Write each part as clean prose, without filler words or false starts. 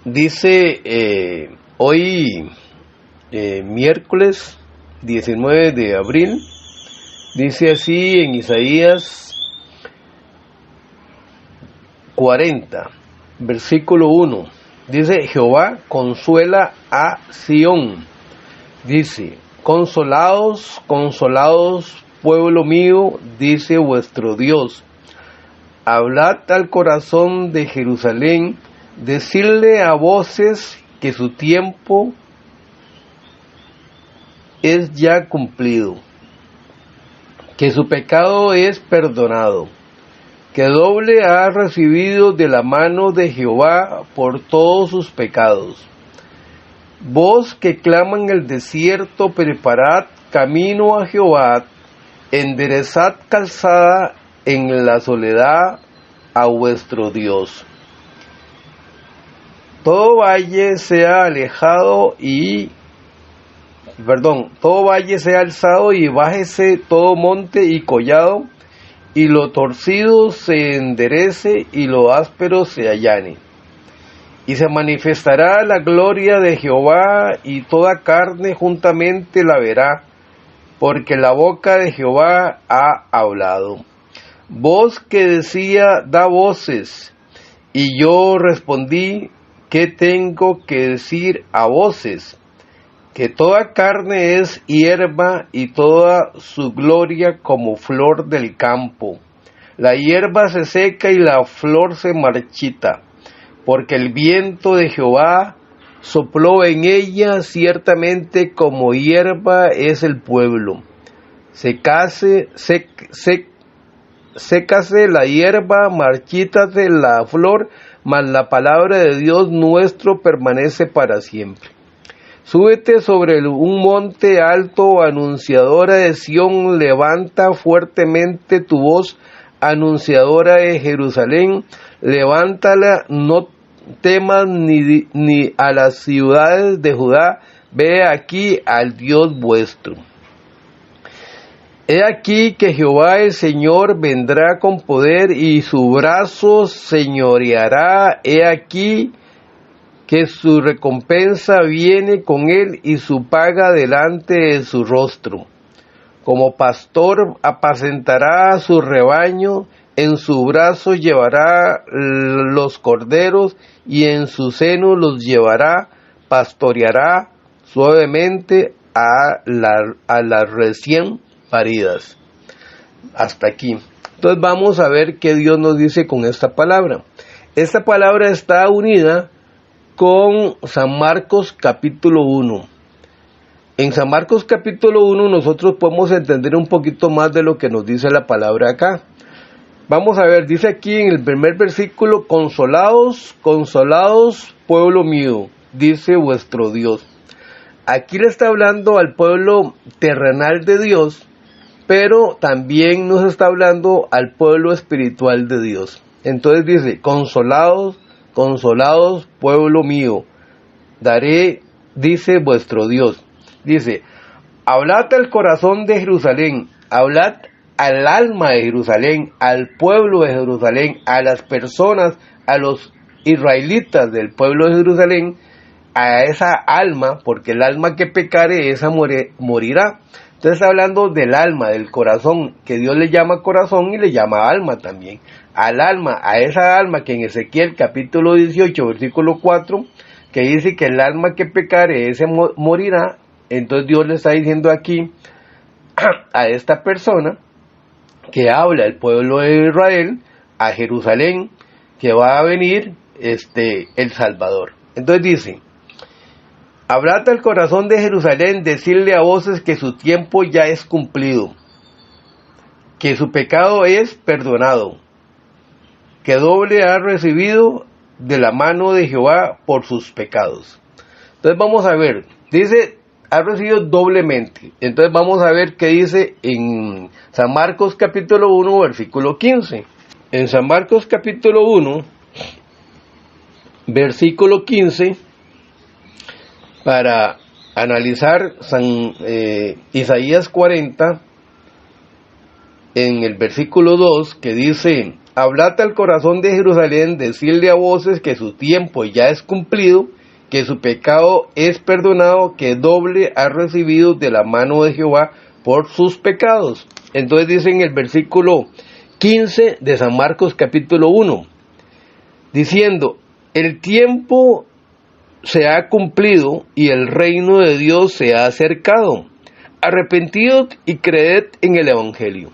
Dice hoy, miércoles 19 de abril, dice así en Isaías 40, versículo 1, dice: Jehová consuela a Sión. Dice: consolaos, consolaos, pueblo mío, dice vuestro Dios. Hablad al corazón de Jerusalén, decirle a voces que su tiempo es ya cumplido, que su pecado es perdonado, que doble ha recibido de la mano de Jehová por todos sus pecados. Vos que clama en el desierto, preparad camino a Jehová, enderezad calzada en la soledad a vuestro Dios. Todo valle sea alzado y bájese todo monte y collado, y lo torcido se enderece y lo áspero se allane. Y se manifestará la gloria de Jehová, y toda carne juntamente la verá, porque la boca de Jehová ha hablado. Voz que decía: da voces, y yo respondí: ¿qué tengo que decir a voces? Que toda carne es hierba, y toda su gloria como flor del campo. La hierba se seca y la flor se marchita, porque el viento de Jehová sopló en ella. Ciertamente como hierba es el pueblo. Sécase la hierba, marchítase la flor, mas la palabra de Dios nuestro permanece para siempre. Súbete sobre un monte alto, anunciadora de Sión, levanta fuertemente tu voz, anunciadora de Jerusalén, levántala, no temas ni a las ciudades de Judá, ve aquí al Dios vuestro. He aquí que Jehová el Señor vendrá con poder, y su brazo señoreará. He aquí que su recompensa viene con él, y su paga delante de su rostro. Como pastor apacentará a su rebaño, en su brazo llevará los corderos, y en su seno los llevará, pastoreará suavemente a las recién paridas. Hasta aquí. Entonces vamos a ver qué Dios nos dice con esta palabra. Esta palabra está unida con San Marcos capítulo 1. En San Marcos capítulo 1 nosotros podemos entender un poquito más de lo que nos dice la palabra acá. Vamos a ver, dice aquí en el primer versículo: consolaos, consolaos, pueblo mío, dice vuestro Dios. Aquí le está hablando al pueblo terrenal de Dios, pero también nos está hablando al pueblo espiritual de Dios. Entonces dice: consolaos, consolaos, pueblo mío, daré, dice vuestro Dios. Dice: hablad al corazón de Jerusalén, hablad al alma de Jerusalén, al pueblo de Jerusalén, a las personas, a los israelitas del pueblo de Jerusalén, a esa alma, porque el alma que pecare, esa morirá. Entonces está hablando del alma, del corazón, que Dios le llama corazón y le llama alma también. Al alma, a esa alma que en Ezequiel capítulo 18, versículo 4, que dice que el alma que pecare, ese morirá. Entonces Dios le está diciendo aquí a esta persona que habla el pueblo de Israel, a Jerusalén, que va a venir el Salvador. Entonces dice: hablad al corazón de Jerusalén, decirle a voces que su tiempo ya es cumplido, que su pecado es perdonado, que doble ha recibido de la mano de Jehová por sus pecados. Entonces vamos a ver, dice: ha recibido doblemente. Entonces vamos a ver qué dice en San Marcos capítulo 1, versículo 15. En San Marcos capítulo 1, versículo 15, para analizar Isaías 40, en el versículo 2, que dice: hablad al corazón de Jerusalén, decirle a voces que su tiempo ya es cumplido, que su pecado es perdonado, que doble ha recibido de la mano de Jehová por sus pecados. Entonces dice en el versículo 15 de San Marcos capítulo 1, diciendo, el tiempo se ha cumplido y el reino de Dios se ha acercado. Arrepentidos y creed en el Evangelio.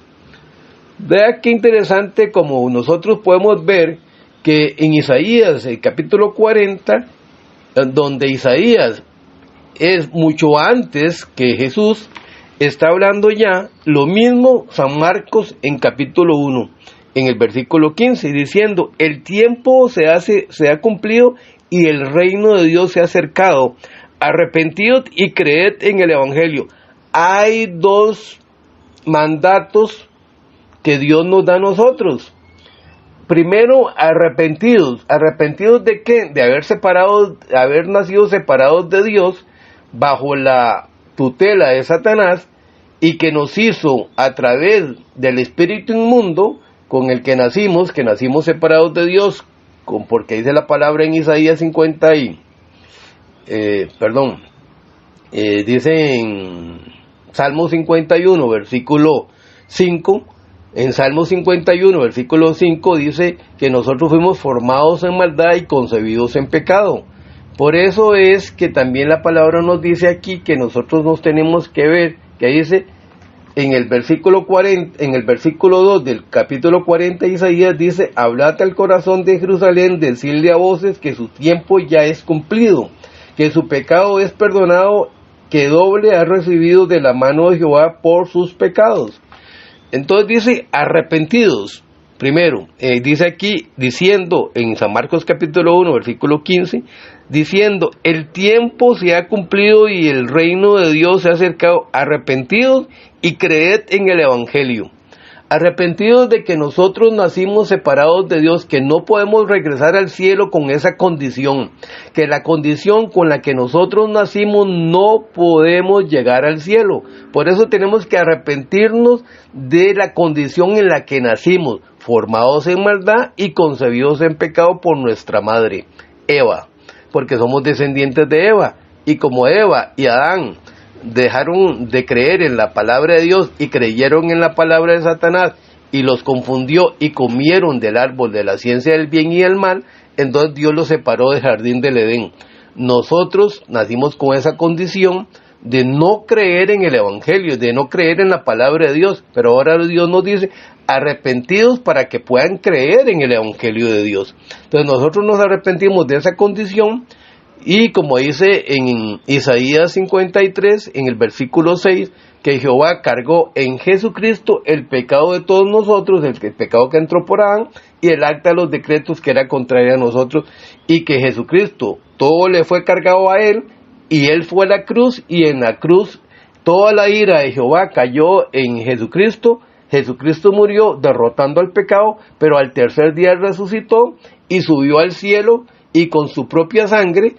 Vea qué interesante como nosotros podemos ver que en Isaías, el capítulo 40, donde Isaías es mucho antes que Jesús, está hablando ya lo mismo San Marcos en capítulo 1, en el versículo 15, diciendo, el tiempo se ha cumplido y el reino de Dios se ha acercado. Arrepentidos y creed en el Evangelio. Hay dos mandatos que Dios nos da a nosotros. Primero, arrepentidos. ¿Arrepentidos de qué? De haber nacido separados de Dios bajo la tutela de Satanás, y que nos hizo a través del espíritu inmundo con el que nacimos separados de Dios, porque dice la palabra en Isaías 50 dice en Salmo 51, versículo 5, en Salmo 51, versículo 5, dice que nosotros fuimos formados en maldad y concebidos en pecado. Por eso es que también la palabra nos dice aquí que nosotros nos tenemos que ver, que dice en el versículo 40, en el versículo 2 del capítulo 40 de Isaías, dice, hablad al corazón de Jerusalén, decirle a voces que su tiempo ya es cumplido, que su pecado es perdonado, que doble ha recibido de la mano de Jehová por sus pecados. Entonces dice, arrepentidos. Primero, dice aquí, diciendo en San Marcos capítulo 1, versículo 15, diciendo, el tiempo se ha cumplido y el reino de Dios se ha acercado. Arrepentidos y creed en el Evangelio. Arrepentidos de que nosotros nacimos separados de Dios, que no podemos regresar al cielo con esa condición, que la condición con la que nosotros nacimos no podemos llegar al cielo. Por eso tenemos que arrepentirnos de la condición en la que nacimos, formados en maldad y concebidos en pecado por nuestra madre, Eva, porque somos descendientes de Eva, y como Eva y Adán dejaron de creer en la palabra de Dios y creyeron en la palabra de Satanás y los confundió y comieron del árbol de la ciencia del bien y del mal, entonces Dios los separó del jardín del Edén. Nosotros nacimos con esa condición de no creer en el Evangelio, de no creer en la palabra de Dios, pero ahora Dios nos dice, arrepentidos para que puedan creer en el Evangelio de Dios. Entonces nosotros nos arrepentimos de esa condición. Y como dice en Isaías 53, en el versículo 6, que Jehová cargó en Jesucristo el pecado de todos nosotros, el pecado que entró por Adán, y el acta de los decretos que era contraria a nosotros, y que Jesucristo, todo le fue cargado a él, y él fue a la cruz, y en la cruz toda la ira de Jehová cayó en Jesucristo. Jesucristo murió derrotando al pecado, pero al tercer día resucitó, y subió al cielo, y con su propia sangre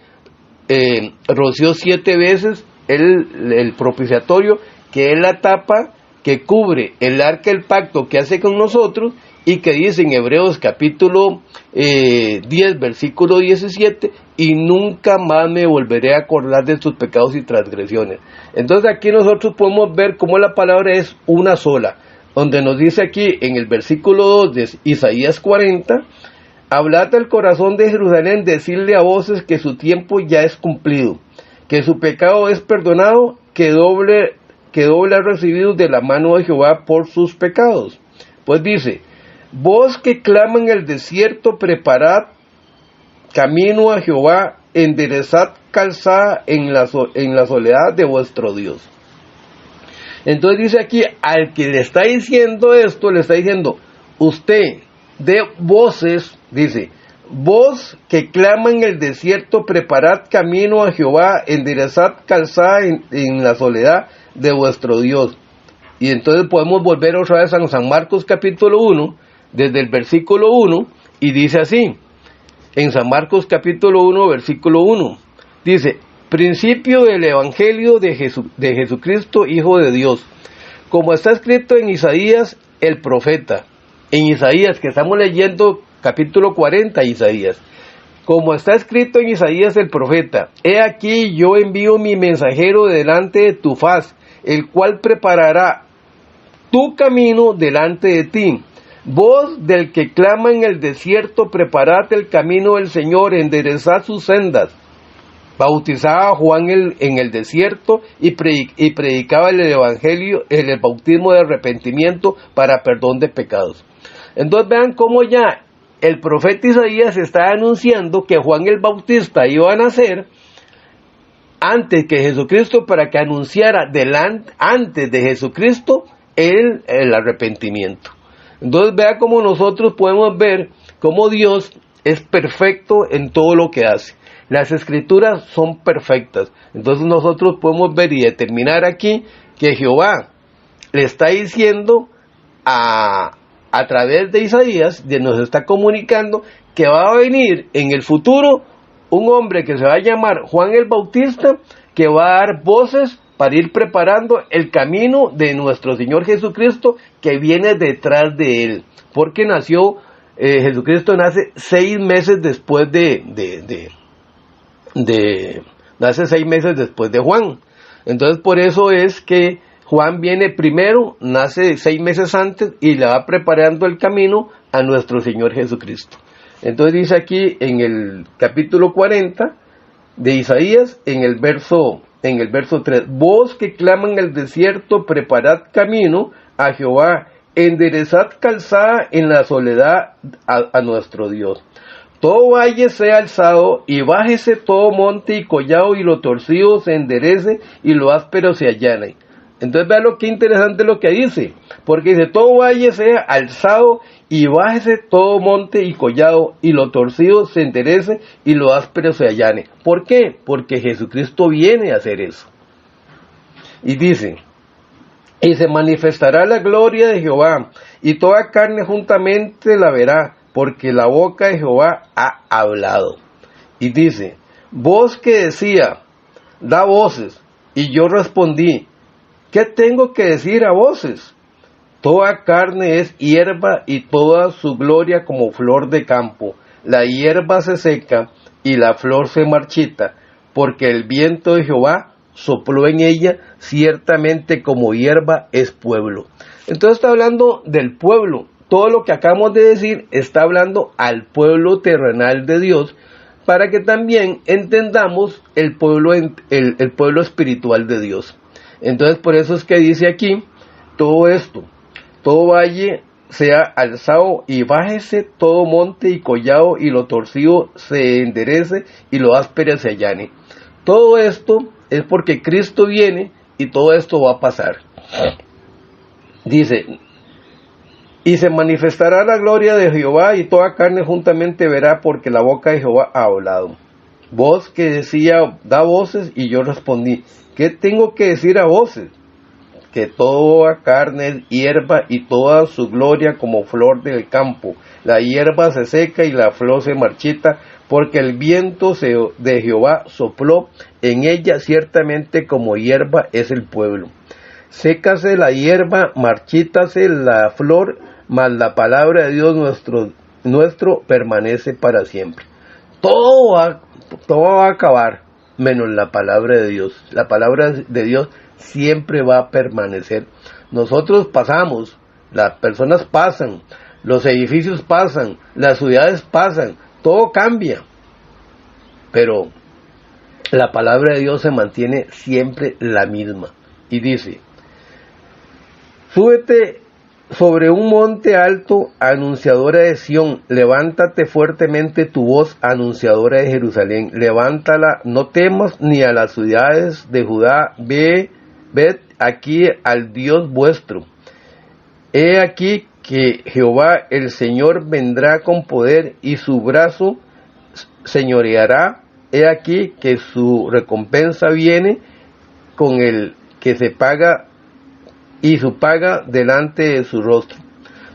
roció 7 veces el propiciatorio, que es la tapa que cubre el arca del pacto que hace con nosotros, y que dice en Hebreos capítulo 10, versículo 17, y nunca más me volveré a acordar de sus pecados y transgresiones. Entonces aquí nosotros podemos ver cómo la palabra es una sola, donde nos dice aquí en el versículo 2 de Isaías 40, hablad al corazón de Jerusalén, decirle a voces que su tiempo ya es cumplido, que su pecado es perdonado, que doble ha recibido de la mano de Jehová por sus pecados. Pues dice, vos que claman en el desierto, preparad camino a Jehová, enderezad calzada en la soledad de vuestro Dios. Entonces dice aquí, al que le está diciendo esto, le está diciendo, usted de voces, dice, vos que claman en el desierto, preparad camino a Jehová, enderezad calzada en la soledad de vuestro Dios. Y entonces podemos volver otra vez a San Marcos capítulo 1, desde el versículo 1, y dice así, en San Marcos capítulo 1, versículo 1, dice, principio del Evangelio de Jesucristo, Hijo de Dios, como está escrito en Isaías el profeta, en Isaías, que estamos leyendo capítulo 40 de Isaías. Como está escrito en Isaías el profeta: he aquí yo envío mi mensajero delante de tu faz, el cual preparará tu camino delante de ti. Voz del que clama en el desierto: preparad el camino del Señor, enderezad sus sendas. Bautizaba a Juan en el desierto y predicaba el evangelio, el bautismo de arrepentimiento para perdón de pecados. Entonces vean cómo ya el profeta Isaías está anunciando que Juan el Bautista iba a nacer antes que Jesucristo, para que anunciara antes de Jesucristo el arrepentimiento. Entonces vea cómo nosotros podemos ver cómo Dios es perfecto en todo lo que hace. Las escrituras son perfectas. Entonces nosotros podemos ver y determinar aquí que Jehová le está diciendo a través de Isaías, nos está comunicando que va a venir en el futuro un hombre que se va a llamar Juan el Bautista, que va a dar voces para ir preparando el camino de nuestro Señor Jesucristo, que viene detrás de él, porque Jesucristo nace 6 meses después nace 6 meses después de Juan. Entonces por eso es que Juan viene primero, nace 6 meses antes y le va preparando el camino a nuestro Señor Jesucristo. Entonces dice aquí en el capítulo 40 de Isaías, en el verso 3: voz que clama en el desierto: preparad camino a Jehová, enderezad calzada en la soledad a nuestro Dios. Todo valle sea alzado y bájese todo monte y collado, y lo torcido se enderece y lo áspero se allane. Entonces vean lo que interesante lo que dice, porque dice: todo valle sea alzado y bájese todo monte y collado, y lo torcido se enderece y lo áspero se allane. ¿Por qué? Porque Jesucristo viene a hacer eso. Y dice: y se manifestará la gloria de Jehová, y toda carne juntamente la verá, porque la boca de Jehová ha hablado. Y dice: voz que decía: da voces. Y yo respondí: ¿qué tengo que decir a voces? Toda carne es hierba, y toda su gloria como flor de campo. La hierba se seca y la flor se marchita, porque el viento de Jehová sopló en ella. Ciertamente como hierba es pueblo. Entonces está hablando del pueblo. Todo lo que acabamos de decir está hablando al pueblo terrenal de Dios, para que también entendamos el pueblo espiritual de Dios. Entonces por eso es que dice aquí todo esto: todo valle sea alzado y bájese todo monte y collado, y lo torcido se enderece y lo áspero se allane. Todo esto es porque Cristo viene y todo esto va a pasar. Dice: y se manifestará la gloria de Jehová, y toda carne juntamente verá, porque la boca de Jehová ha hablado. Voz que decía: da voces. Y yo respondí: ¿qué tengo que decir a voces? Que toda carne es hierba, y toda su gloria como flor del campo. La hierba se seca y la flor se marchita, porque el viento de Jehová sopló en ella. Ciertamente como hierba es el pueblo. Sécase la hierba, marchítase la flor, mas la palabra de Dios nuestro permanece para siempre. Todo va a acabar, menos la palabra de Dios. La palabra de Dios siempre va a permanecer. Nosotros pasamos, las personas pasan, los edificios pasan, las ciudades pasan, todo cambia, pero la palabra de Dios se mantiene siempre la misma. Y dice: súbete sobre un monte alto, anunciadora de Sión, levántate fuertemente tu voz, anunciadora de Jerusalén, levántala, no temas ni a las ciudades de Judá, ved aquí al Dios vuestro. He aquí que Jehová el Señor vendrá con poder, y su brazo señoreará. He aquí que su recompensa viene con el que se paga, y su paga delante de su rostro.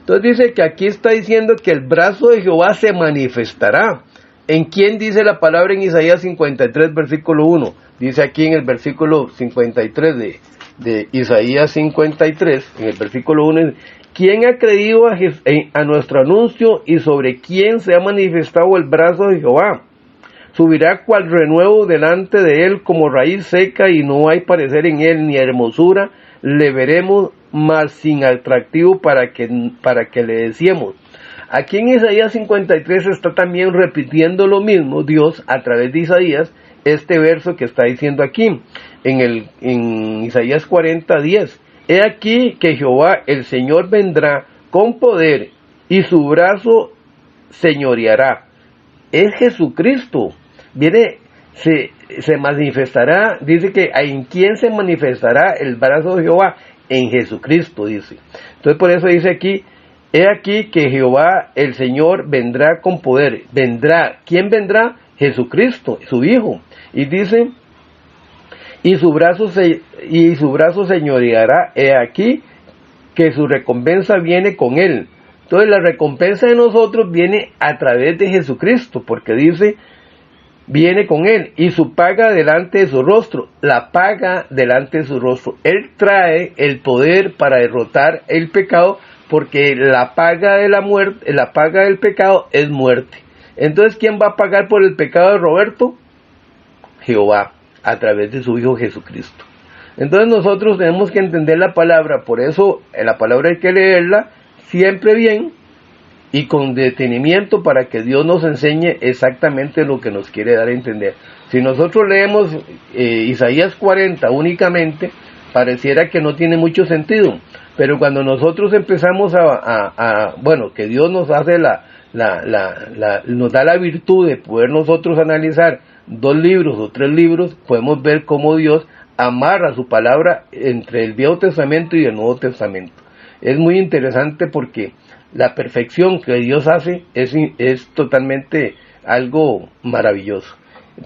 Entonces dice que aquí está diciendo que el brazo de Jehová se manifestará. ¿En quién dice la palabra en Isaías 53, versículo 1? Dice aquí en el versículo 53 de Isaías 53, en el versículo 1: ¿Quién ha creído a nuestro anuncio y sobre quién se ha manifestado el brazo de Jehová? Subirá cual renuevo delante de él como raíz seca y no hay parecer en él ni hermosura, le veremos mas sin atractivo para que le decíamos. Aquí en Isaías 53 está también repitiendo lo mismo Dios a través de Isaías, este verso que está diciendo aquí, en Isaías 40:10. He aquí que Jehová el Señor vendrá con poder y su brazo señoreará. Es Jesucristo. Viene, se manifestará, dice que ¿en quién se manifestará el brazo de Jehová? En Jesucristo, dice. Entonces por eso dice aquí, he aquí que Jehová el Señor vendrá con poder. Vendrá. ¿Quién vendrá? Jesucristo, su Hijo. Y dice, y su brazo señoreará. He aquí que su recompensa viene con él. Entonces la recompensa de nosotros viene a través de Jesucristo, porque dice, viene con él, y su paga delante de su rostro, la paga delante de su rostro. Él trae el poder para derrotar el pecado, porque la paga de la muerte, la paga del pecado es muerte. Entonces, ¿quién va a pagar por el pecado de Roberto? Jehová, a través de su Hijo Jesucristo. Entonces nosotros tenemos que entender la palabra, por eso la palabra hay que leerla siempre bien y con detenimiento para que Dios nos enseñe exactamente lo que nos quiere dar a entender. Si nosotros leemos Isaías 40 únicamente, pareciera que no tiene mucho sentido, pero cuando nosotros empezamos bueno, que Dios nos hace nos da la virtud de poder nosotros analizar 2 libros o 3 libros, podemos ver cómo Dios amarra su palabra entre el Viejo Testamento y el Nuevo Testamento. Es muy interesante porque la perfección que Dios hace es totalmente algo maravilloso.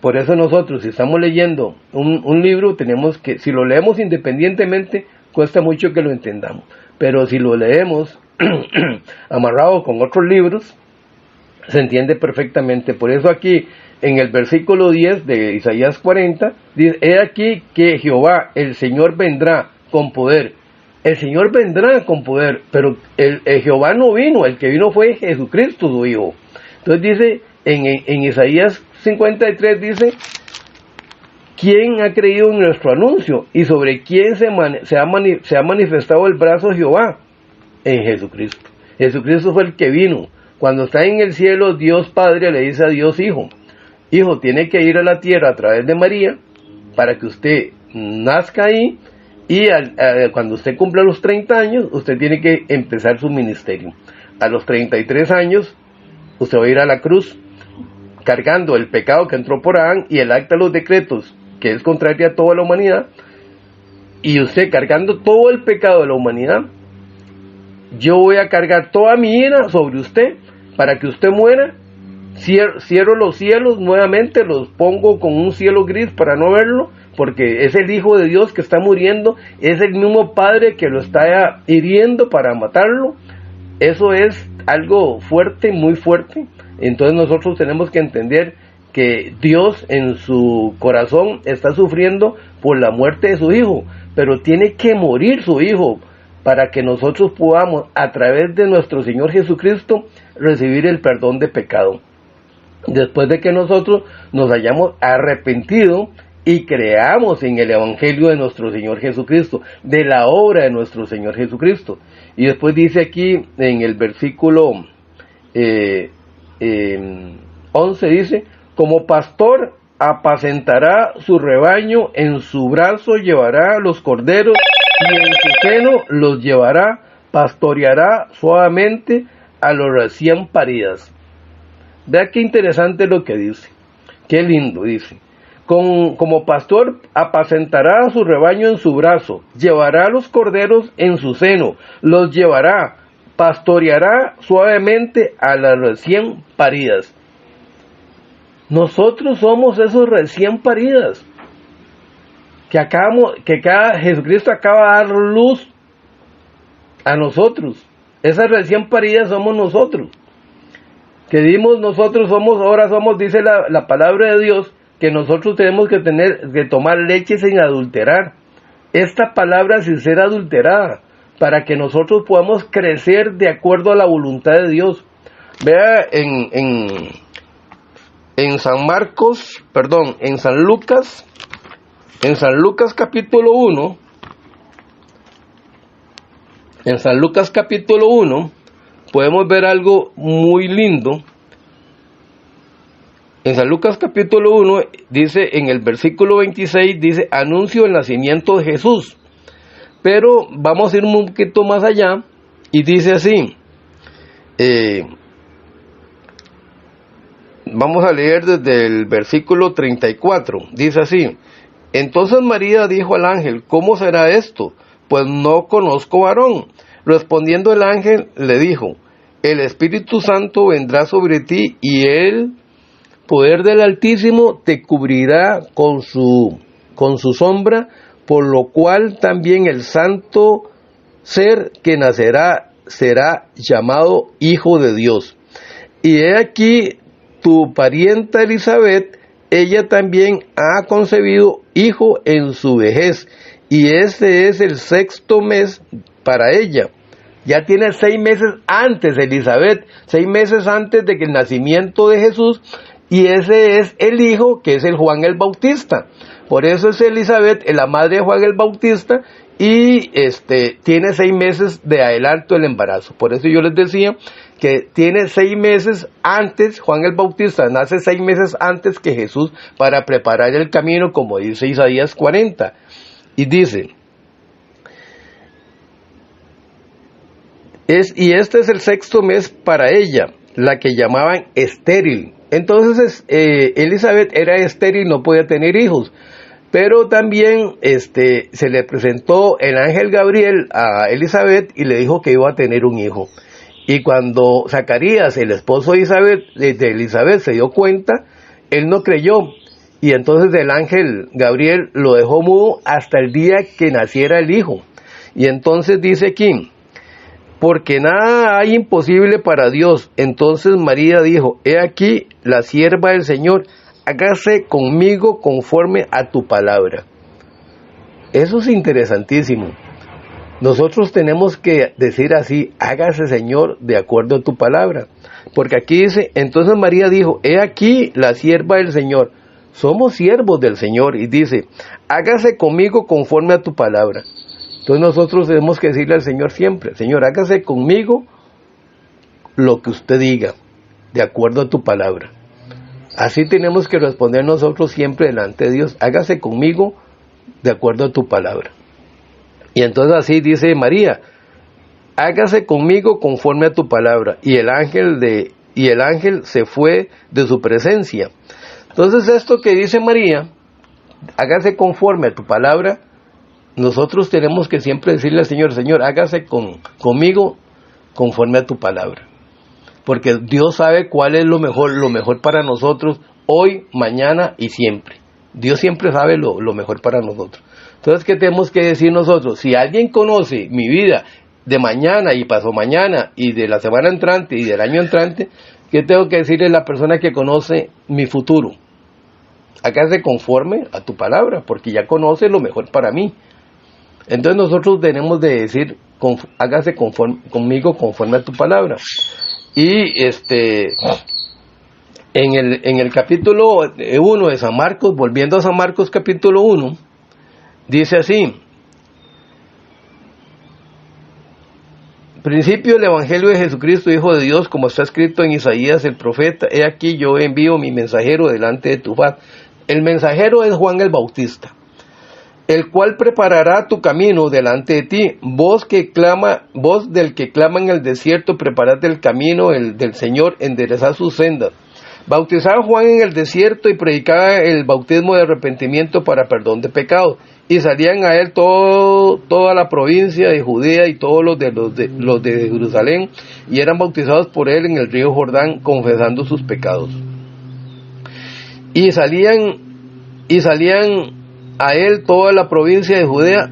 Por eso nosotros, si estamos leyendo un libro, tenemos que, si lo leemos independientemente, cuesta mucho que lo entendamos. Pero si lo leemos amarrado con otros libros, se entiende perfectamente. Por eso aquí, en el versículo 10 de Isaías 40, dice, he aquí que Jehová, el Señor, vendrá con poder. El Señor vendrá con poder, pero el Jehová no vino, el que vino fue Jesucristo, su Hijo. Entonces dice, en Isaías 53 dice, ¿quién ha creído en nuestro anuncio? ¿Y sobre quién se ha manifestado el brazo de Jehová? En Jesucristo. Jesucristo fue el que vino. Cuando está en el cielo, Dios Padre le dice a Dios Hijo, Hijo, tiene que ir a la tierra a través de María, para que usted nazca ahí, y cuando usted cumpla los 30 años, usted tiene que empezar su ministerio. A los 33 años, usted va a ir a la cruz, cargando el pecado que entró por Adán y el acta de los decretos, que es contraria a toda la humanidad, y usted cargando todo el pecado de la humanidad, yo voy a cargar toda mi ira sobre usted, para que usted muera. Cierro los cielos nuevamente, los pongo con un cielo gris para no verlo, porque es el Hijo de Dios que está muriendo, es el mismo Padre que lo está hiriendo para matarlo. Eso es algo fuerte, muy fuerte. Entonces nosotros tenemos que entender que Dios en su corazón está sufriendo por la muerte de su Hijo, pero tiene que morir su Hijo para que nosotros podamos, a través de nuestro Señor Jesucristo, recibir el perdón de pecado. Después de que nosotros nos hayamos arrepentido y creamos en el Evangelio de nuestro Señor Jesucristo, de la obra de nuestro Señor Jesucristo. Y después dice aquí en el versículo 11, dice, como pastor apacentará su rebaño, en su brazo llevará los corderos y en su seno los llevará, pastoreará suavemente a los recién paridas. Vea qué interesante lo que dice, qué lindo dice. Como pastor apacentará su rebaño en su brazo, llevará los corderos en su seno, los llevará, pastoreará suavemente a las recién paridas. Nosotros somos esos recién paridas, que Jesucristo acaba de dar luz a nosotros. Esas recién paridas somos nosotros. Que dimos nosotros ahora somos, dice la palabra de Dios, que nosotros tenemos que tomar leche sin adulterar. Esta palabra sin ser adulterada, para que nosotros podamos crecer de acuerdo a la voluntad de Dios. Vea en San Lucas capítulo 1, podemos ver algo muy lindo. En San Lucas capítulo 1 dice, en el versículo 26, dice, anuncio el nacimiento de Jesús. Pero vamos a ir un poquito más allá y dice así, vamos a leer desde el versículo 34, dice así, entonces María dijo al ángel, ¿cómo será esto? Pues no conozco varón. Respondiendo el ángel le dijo, el Espíritu Santo vendrá sobre ti y el poder del Altísimo te cubrirá con su sombra, por lo cual también el santo ser que nacerá será llamado Hijo de Dios. Y he aquí tu parienta Elizabeth, ella también ha concebido hijo en su vejez, y este es el 6º mes para ella. Ya tiene 6 meses antes Elizabeth, 6 meses antes de que el nacimiento de Jesús, y ese es el hijo que es el Juan el Bautista. Por eso es Elizabeth, la madre de Juan el Bautista, y tiene 6 meses de adelanto el embarazo. Por eso yo les decía que tiene 6 meses antes, Juan el Bautista nace 6 meses antes que Jesús para preparar el camino, como dice Isaías 40. Y dice, y este es el 6º mes para ella, la que llamaban estéril. Entonces Elizabeth era estéril, no podía tener hijos. Pero también se le presentó el ángel Gabriel a Elizabeth y le dijo que iba a tener un hijo. Y cuando Zacarías, el esposo de Elizabeth, se dio cuenta, él no creyó. Y entonces el ángel Gabriel lo dejó mudo hasta el día que naciera el hijo. Y entonces dice aquí, porque nada hay imposible para Dios. Entonces María dijo, he aquí la sierva del Señor, hágase conmigo conforme a tu palabra. Eso es interesantísimo. Nosotros tenemos que decir así, hágase Señor de acuerdo a tu palabra. Porque aquí dice, entonces María dijo, he aquí la sierva del Señor. Somos siervos del Señor. Y dice, hágase conmigo conforme a tu palabra. Entonces nosotros tenemos que decirle al Señor siempre, Señor, hágase conmigo lo que usted diga, de acuerdo a tu palabra. Así tenemos que responder nosotros siempre delante de Dios, hágase conmigo de acuerdo a tu palabra. Y entonces así dice María, hágase conmigo conforme a tu palabra. Y el ángel se fue de su presencia. Entonces esto que dice María, hágase conforme a tu palabra, nosotros tenemos que siempre decirle al Señor, Señor, hágase conmigo conforme a tu palabra. Porque Dios sabe cuál es lo mejor para nosotros hoy, mañana y siempre. Dios siempre sabe lo mejor para nosotros. Entonces, ¿qué tenemos que decir nosotros? Si alguien conoce mi vida de mañana y pasado mañana y de la semana entrante y del año entrante, ¿qué tengo que decirle a la persona que conoce mi futuro? Hágase conforme a tu palabra, porque ya conoce lo mejor para mí. Entonces nosotros tenemos de decir, hágase conmigo conforme a tu palabra. Y en el capítulo 1 de San Marcos, volviendo a San Marcos capítulo 1, dice así, principio del Evangelio de Jesucristo, Hijo de Dios, como está escrito en Isaías el profeta, he aquí yo envío mi mensajero delante de tu faz. El mensajero es Juan el Bautista, el cual preparará tu camino delante de ti. Voz del que clama en el desierto, preparad el camino del Señor, enderezad sus sendas. Bautizaba Juan en el desierto y predicaba el bautismo de arrepentimiento para perdón de pecados. Y salían a él toda la provincia de Judea y todos los de Jerusalén, y eran bautizados por él en el río Jordán, confesando sus pecados. Y salían a él toda la provincia de Judea,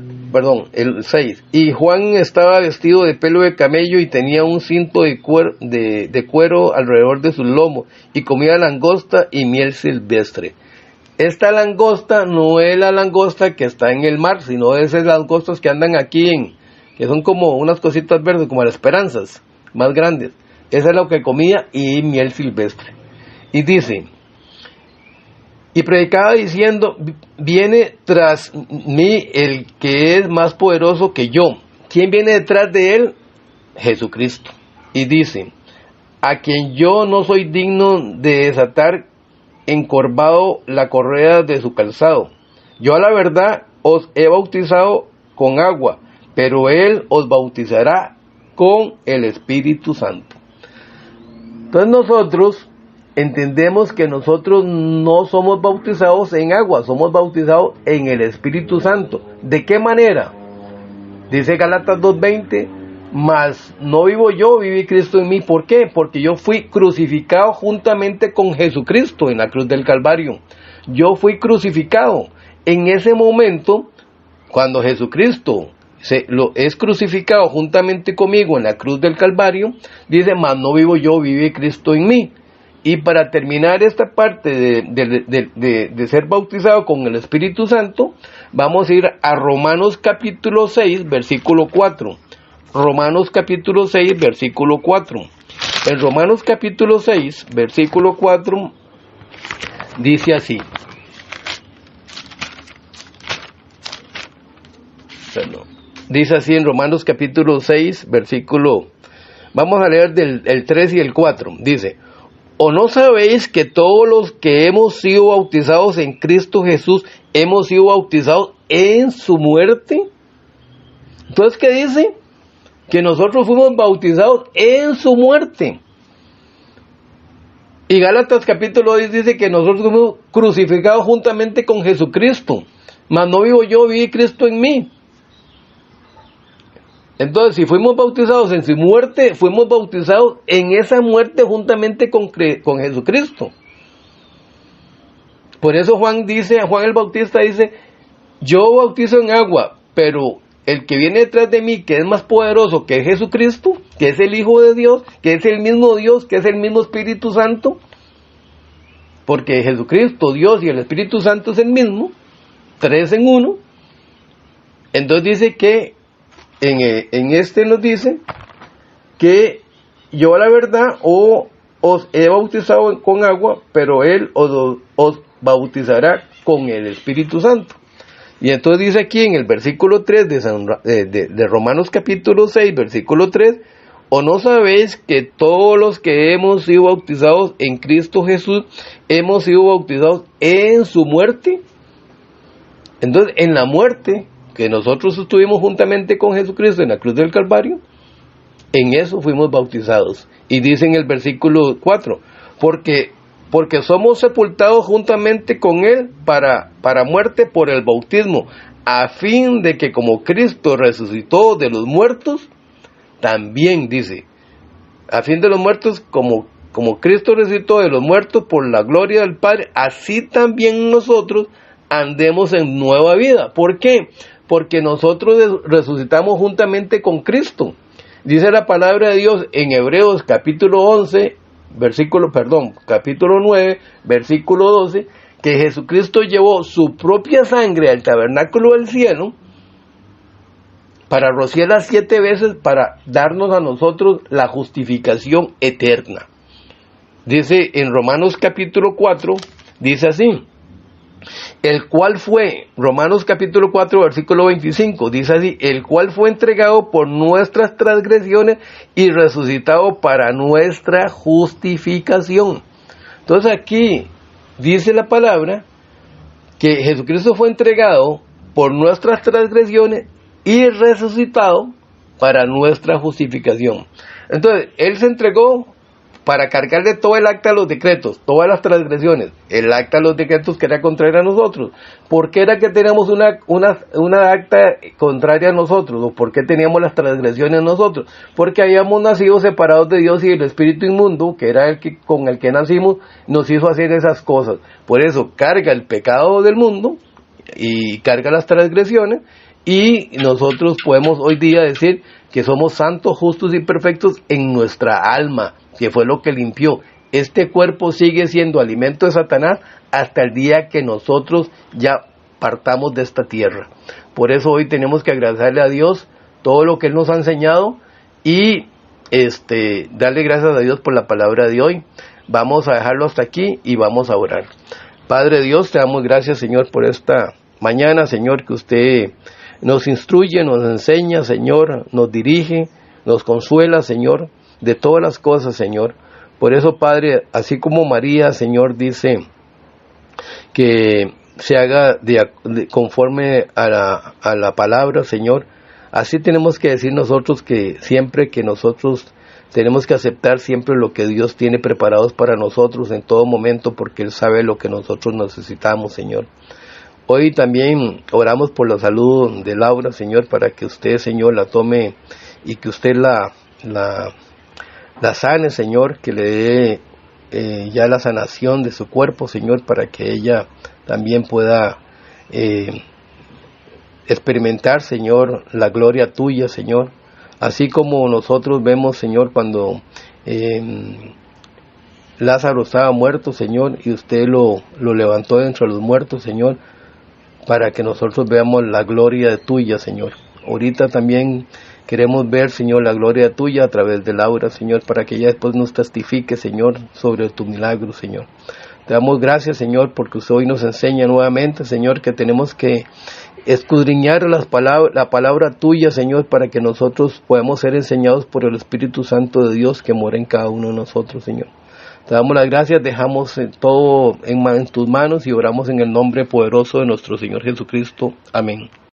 el 6. Y Juan estaba vestido de pelo de camello y tenía un cinto de cuero alrededor de sus lomos, y comía langosta y miel silvestre. Esta langosta no es la langosta que está en el mar, sino esas langostas que andan aquí que son como unas cositas verdes, como las esperanzas, más grandes. Esa es lo que comía, y miel silvestre. Y dice, y predicaba diciendo, viene tras mí el que es más poderoso que yo. ¿Quién viene detrás de él? Jesucristo. Y dice, a quien yo no soy digno de desatar encorvado la correa de su calzado. Yo a la verdad os he bautizado con agua, pero él os bautizará con el Espíritu Santo. Entonces nosotros entendemos que nosotros no somos bautizados en agua, somos bautizados en el Espíritu Santo. ¿De qué manera? Dice Gálatas 2:20, mas no vivo yo, vive Cristo en mí. ¿Por qué? Porque yo fui crucificado juntamente con Jesucristo en la cruz del Calvario. Yo fui crucificado. En ese momento, cuando Jesucristo es crucificado juntamente conmigo en la cruz del Calvario, dice, mas no vivo yo, vive Cristo en mí. Y para terminar esta parte de ser bautizado con el Espíritu Santo, vamos a ir a Romanos capítulo 6, versículo 4. Romanos capítulo 6, versículo 4. En Romanos capítulo 6, versículo 4, dice así. Dice así en Romanos capítulo 6, versículo, vamos a leer del 3 y el 4, dice, ¿o no sabéis que todos los que hemos sido bautizados en Cristo Jesús, hemos sido bautizados en su muerte? Entonces, ¿qué dice? Que nosotros fuimos bautizados en su muerte. Y Gálatas capítulo 10 dice que nosotros fuimos crucificados juntamente con Jesucristo, mas no vivo yo, vive Cristo en mí. Entonces, si fuimos bautizados en su muerte, fuimos bautizados en esa muerte juntamente con Jesucristo. Por eso Juan el Bautista dice, yo bautizo en agua, pero el que viene detrás de mí, que es más poderoso que Jesucristo, que es el Hijo de Dios, que es el mismo Dios, que es el mismo Espíritu Santo, porque Jesucristo, Dios y el Espíritu Santo es el mismo, 3 en 1, entonces dice que en este nos dice que yo a la verdad os he bautizado con agua, pero él os bautizará con el Espíritu Santo. Y entonces dice aquí en el versículo 3 de Romanos capítulo 6, versículo 3, ¿o no sabéis que todos los que hemos sido bautizados en Cristo Jesús, hemos sido bautizados en su muerte? Entonces, en la muerte que nosotros estuvimos juntamente con Jesucristo en la cruz del Calvario, en eso fuimos bautizados. Y dice en el versículo 4, porque somos sepultados juntamente con Él para muerte por el bautismo, a fin de que como Cristo resucitó de los muertos, también dice, a fin de los muertos, como Cristo resucitó de los muertos por la gloria del Padre, así también nosotros andemos en nueva vida. ¿Por qué? Porque nosotros resucitamos juntamente con Cristo. Dice la palabra de Dios en Hebreos capítulo 9, versículo 12, que Jesucristo llevó su propia sangre al tabernáculo del cielo para rociarla 7 veces para darnos a nosotros la justificación eterna. Dice en Romanos capítulo 4, dice así, el cual fue, Romanos capítulo 4, versículo 25, dice así, el cual fue entregado por nuestras transgresiones y resucitado para nuestra justificación. Entonces aquí dice la palabra que Jesucristo fue entregado por nuestras transgresiones y resucitado para nuestra justificación. Entonces, Él se entregó para cargarle todo el acta de los decretos, todas las transgresiones, el acta de los decretos que era contraria a nosotros. ¿Por qué era que teníamos una acta contraria a nosotros? ¿O por qué teníamos las transgresiones nosotros? Porque habíamos nacido separados de Dios y el espíritu inmundo, que era con el que nacimos, nos hizo hacer esas cosas. Por eso carga el pecado del mundo y carga las transgresiones, y nosotros podemos hoy día decir que somos santos, justos y perfectos en nuestra alma, que fue lo que limpió. Este cuerpo sigue siendo alimento de Satanás hasta el día que nosotros ya partamos de esta tierra. Por eso hoy tenemos que agradecerle a Dios todo lo que Él nos ha enseñado y darle gracias a Dios por la palabra de hoy. Vamos a dejarlo hasta aquí y vamos a orar. Padre Dios, te damos gracias, Señor, por esta mañana, Señor, que usted nos instruye, nos enseña, Señor, nos dirige, nos consuela, Señor, de todas las cosas, Señor. Por eso, Padre, así como María, Señor, dice que se haga conforme a la palabra, Señor, así tenemos que decir nosotros que siempre que nosotros tenemos que aceptar siempre lo que Dios tiene preparados para nosotros en todo momento, porque Él sabe lo que nosotros necesitamos, Señor. Hoy también oramos por la salud de Laura, Señor, para que usted, Señor, la tome y que usted la sane, Señor, que le dé ya la sanación de su cuerpo, Señor, para que ella también pueda experimentar, Señor, la gloria tuya, Señor. Así como nosotros vemos, Señor, cuando Lázaro estaba muerto, Señor, y usted lo levantó de entre los muertos, Señor, para que nosotros veamos la gloria tuya, Señor. Ahorita también queremos ver, Señor, la gloria tuya a través de Laura, Señor, para que ella después nos testifique, Señor, sobre tu milagro, Señor. Te damos gracias, Señor, porque usted hoy nos enseña nuevamente, Señor, que tenemos que escudriñar la palabra tuya, Señor, para que nosotros podamos ser enseñados por el Espíritu Santo de Dios que mora en cada uno de nosotros, Señor. Te damos las gracias, dejamos todo en tus manos y oramos en el nombre poderoso de nuestro Señor Jesucristo. Amén.